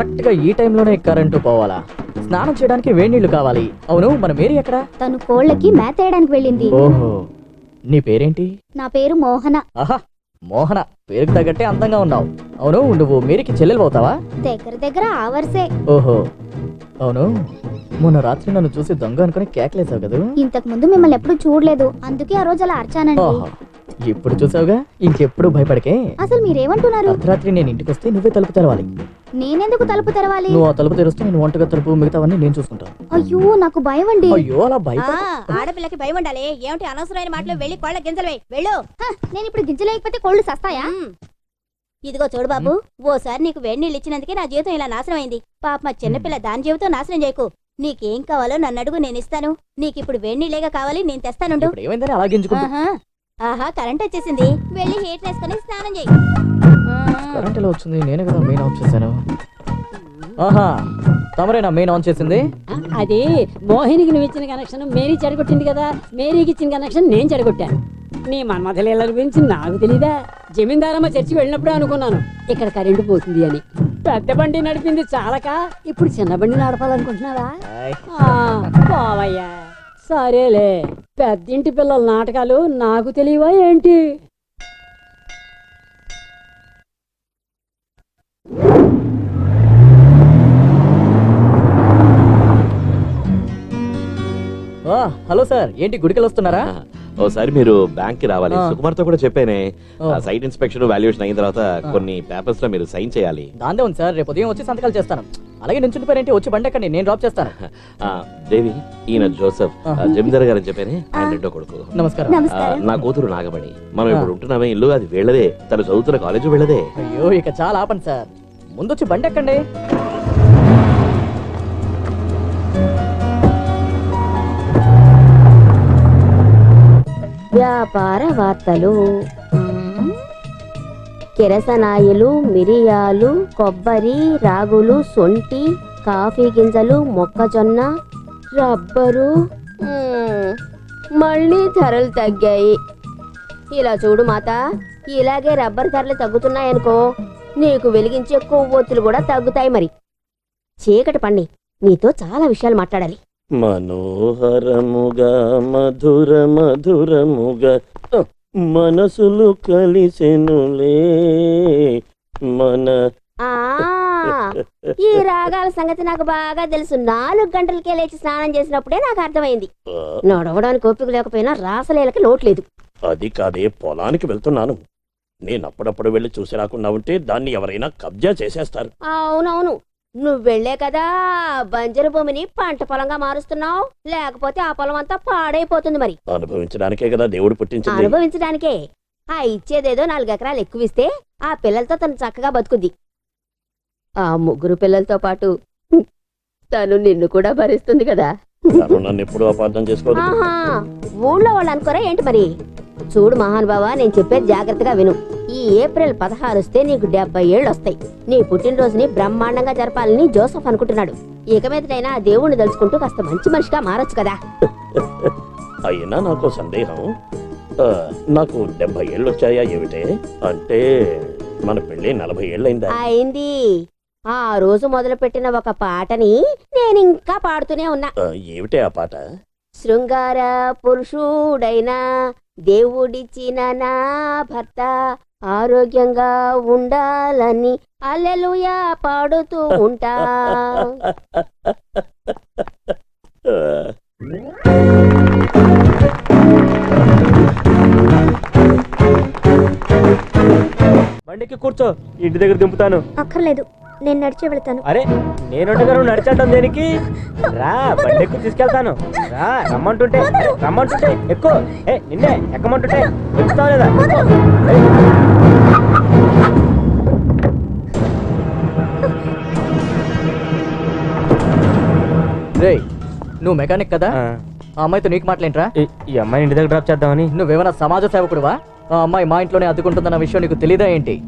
Correct గా ఈ టైంలోనే కరెంటు పోవాలా? స్నానం చేయడానికి వేడి నీళ్లు కావాలి. అవును, మన మేరీ ఎక్కడ? తను కోళ్ళకి మేత వేయడానికి వెళ్ళింది. ఓహో, నీ పేరేంటి? నా పేరు మోహన. ఆహా, మోహన, పేరుకి తగ్గట్టే అందంగా ఉన్నావు. అవును, నువ్వు మేరీకి చెల్లెలు అవుతావా? దగ్గర దగ్గర ఆ వరుసే. ఓహో, అవును, మొన్న రాత్రి నన్ను చూసి దొంగ అనుకుని కేకలేసావు కదా? ఇంతకు ముందు మిమ్మల్ని ఎప్పుడు చూడలేదు, అందుకే ఆ రోజు అలా అరిచానండి. ఓహో, ఇప్పుడు చూసావుగా, ఇంకెప్పుడు భయపడకే. అసలు మీరేమంటున్నారు? అర్ధరాత్రి నేను ఇంటికి వస్తే నువ్వే తలుపు తెరవాలి. నేనెందుకు తలుపు తెరవాలి? నువ్వు ఆ తలుపు తెరిస్తే నేను వంటగా తలుపు మిగతావన్నీ నేను చూసుకుంటాను. అయ్యో, నాకు భయం అండి. అయ్యో, అలా భయపడ. ఆడపిల్లకి భయం ఉండాలి. ఏమిటి అనవసరమైన మాటలు? వెళ్ళి కోళ్ళ గింజలు వేయి. వెళ్ళు. నేను ఇప్పుడు గింజలేకపోతే కోళ్ళు సస్తాయా? ఇదిగో చూడు బాబు, ఓసారి నీకు వేడి నీళ్ళు ఇచ్చినందుకే నా జీవితం ఇలా నాశనం అయింది. పాప మా చిన్నపిల్ల దాని జీవితం నాశనం చేయకు. నీకేం కావాలో నన్ను అడుగు, నేను ఇస్తాను. నీకిప్పుడు వేడి నీళ్ళేగా కావాలి, నేను తెస్తానుండు. ఇప్పుడు ఏమైందని అలా గింజుకుంటూ? ఆహా, కరెంట్ వచ్చేసింది. వెళ్ళి హీటర్ వేసుకుని స్నానం చేయి. కరెంట్ ఎలా వచ్చింది? నేనే కదా మెయిన్ ఆఫ్ చేశాను. ఆహా, తమరేనా మెయిన్ ఆన్ చేసింది? అది మోహినికి నువ్వు ఇచ్చిన కనెక్షన్ మేరీ చెడగొట్టింది కదా, మేరీకి ఇచ్చిన కనెక్షన్ నేను చెడగొట్టాను. నీ మన్మథలీల గురించి నాకు తెలీదా? జమీందారమ్మ చర్చికి వెళ్ళినప్పుడే అనుకున్నాను ఇక్కడ కరెంటు పోతుంది అని. పెద్ద బండి నడిపింది చాలక ఇప్పుడు చిన్న బండి నడపాలనుకుంటున్నావా? పోవయ్యా, సరేలే. పెద్దింటి పిల్లల నాటకాలు నాకు తెలియవా ఏంటి? హలో సార్, ఏంటి గుడికలు వస్తున్నారా? ఓసారి మీరు బ్యాంక్ కి రావాలి. సుకుమార్ తో కూడా చెప్పానే, సైట్ ఇన్స్పెక్షన్ వాల్యుయేషన్ అయిన తర్వాత కొన్ని పేపర్స్ లో మీరు సైన్ చేయాలి. దాందే ఉంది సార్, రేపు ఉదయం వచ్చి సంతకాలు చేస్తాను. అలాగే నుంచుండిపోయారేంటి, వచ్చి బండి ఎక్కండి, నేను డ్రాప్ చేస్తాను. దేవి, ఈయన జోసెఫ్, జమీందార్ గారు అని చెప్పానే, ఆయన రెండో కొడుకు. నమస్కారం. నా కూతురు నాగమణి. మనం ఇప్పుడు ఉంటున్నామే ఇల్లు, అది వీళ్ళదే. తను చదువుతున్న కాలేజీ వీళ్ళదే. అయ్యో, ఇక చాలా ఆపండి సార్, ముందొచ్చి బండి ఎక్కండి. వ్యాపార వార్తలు. కిరసనాయిలు, మిరియాలు, కొబ్బరి, రాగులు, సొంటి, కాఫీ గింజలు, మొక్కజొన్న, రబ్బరు. మళ్ళీ ధరలు తగ్గాయి. ఇలా చూడు మాత, ఇలాగే రబ్బర్ ధరలు తగ్గుతున్నాయనుకో, నీకు వెలిగించే కొవ్వొత్తులు కూడా తగ్గుతాయి. మరి చీకటి పన్ని, నీతో చాలా విషయాలు మాట్లాడాలి. మనోహరముగా మధుర మధురముగా మనసులు కలిసెనులే మన. ఈ రాగాల సంగతి నాకు బాగా తెలుసు. 4 గంటలకే లేచి స్నానం చేసినప్పుడే నాకు అర్థమైంది. నడవడానికి ఓపిక లేకపోయినా రాసలేలకి లోట్లేదు. అది కాదే, పొలానికి వెళ్తున్నాను. నేను అప్పుడప్పుడు వెళ్ళి చూసి రాకుండా ఉంటే దాన్ని ఎవరైనా కబ్జా చేసేస్తారు. అవునవును, నువ్వు వెళ్లే కదా బంజరు భూమిని పంట పొలంగా మారుస్తున్నావు. లేకపోతే ఆ పొలం అంతా పాడైపోతుంది. మరి అనుభవించడానికే కదా దేవుడు పుట్టించింది. అనుభవించడానికే. ఆ ఇచ్చేదేదో 4 ఎకరాలు ఎక్కువిస్తే ఆ పిల్లలతో తను చక్కగా బతుకుద్ది. ఆ 3 పిల్లలతో పాటు తను నిన్ను కూడా భరిస్తుంది కదా. నన్ను ఎప్పుడు అపార్థం చేసుకోదు. ఊళ్ళో వాళ్ళు అనుకోరా ఏంటి మరి? చూడు మహానుభావా, నేను చెప్పేది జాగ్రత్తగా విను. ఈ ఏప్రిల్ 16 వస్తే నీకు 70 ఏళ్ళు వస్తాయి. నీ పుట్టినరోజుని బ్రహ్మాండంగా జరపాలని జోసఫ్ అనుకుంటున్నాడు. ఇక మీదటైనా ఆ దేవుణ్ణి తలుచుకుంటూ కాస్త మంచి మనిషిగా మారొచ్చు కదా. అయినా నాకు సందేహం, నాకు 70 ఏళ్ళు వచ్చాయా ఏమిటే? అంటే మన పెళ్లి 40 ఏళ్ళైందా? అయింది. ఆ రోజు మొదలు పెట్టిన ఒక పాటని నేనింకా పాడుతూనే ఉన్నా. ఏమిటే ఆ పాట? శృంగార పురుషుడైనా దేవుడిచ్చిన నా భర్త ఆరోగ్యంగా ఉండాలని హల్లెలూయా పాడుతూ ఉంటా. బండికి కూర్చో, ఇంటి దగ్గర దింపుతాను. అక్కర్లేదు, నేను నడిచి వెళ్తాను. అరే, నేనుండగా నువ్వు నడిచడం దేనికి? రా, బండికి తీసుకెళ్తాను. రా, రమ్మంటుంటే ఎక్కువ. నిన్నే ఎక్కమంటుంటే ఎక్కుతావు లేదా? రేయ్, నువ్వు మెకానిక్ కదా? ఆ అమ్మాయితో నీకు మాట్లాడేంట్రా? ఈ అమ్మాయి ఇంటి దగ్గర డ్రాప్ చేద్దామని. నువ్వేమైనా సమాజ సేవకుడువా? ఆ అమ్మాయి మా ఇంట్లోనే అద్దుకుంటుందన్న విషయం నీకు తెలీదా ఏంటి?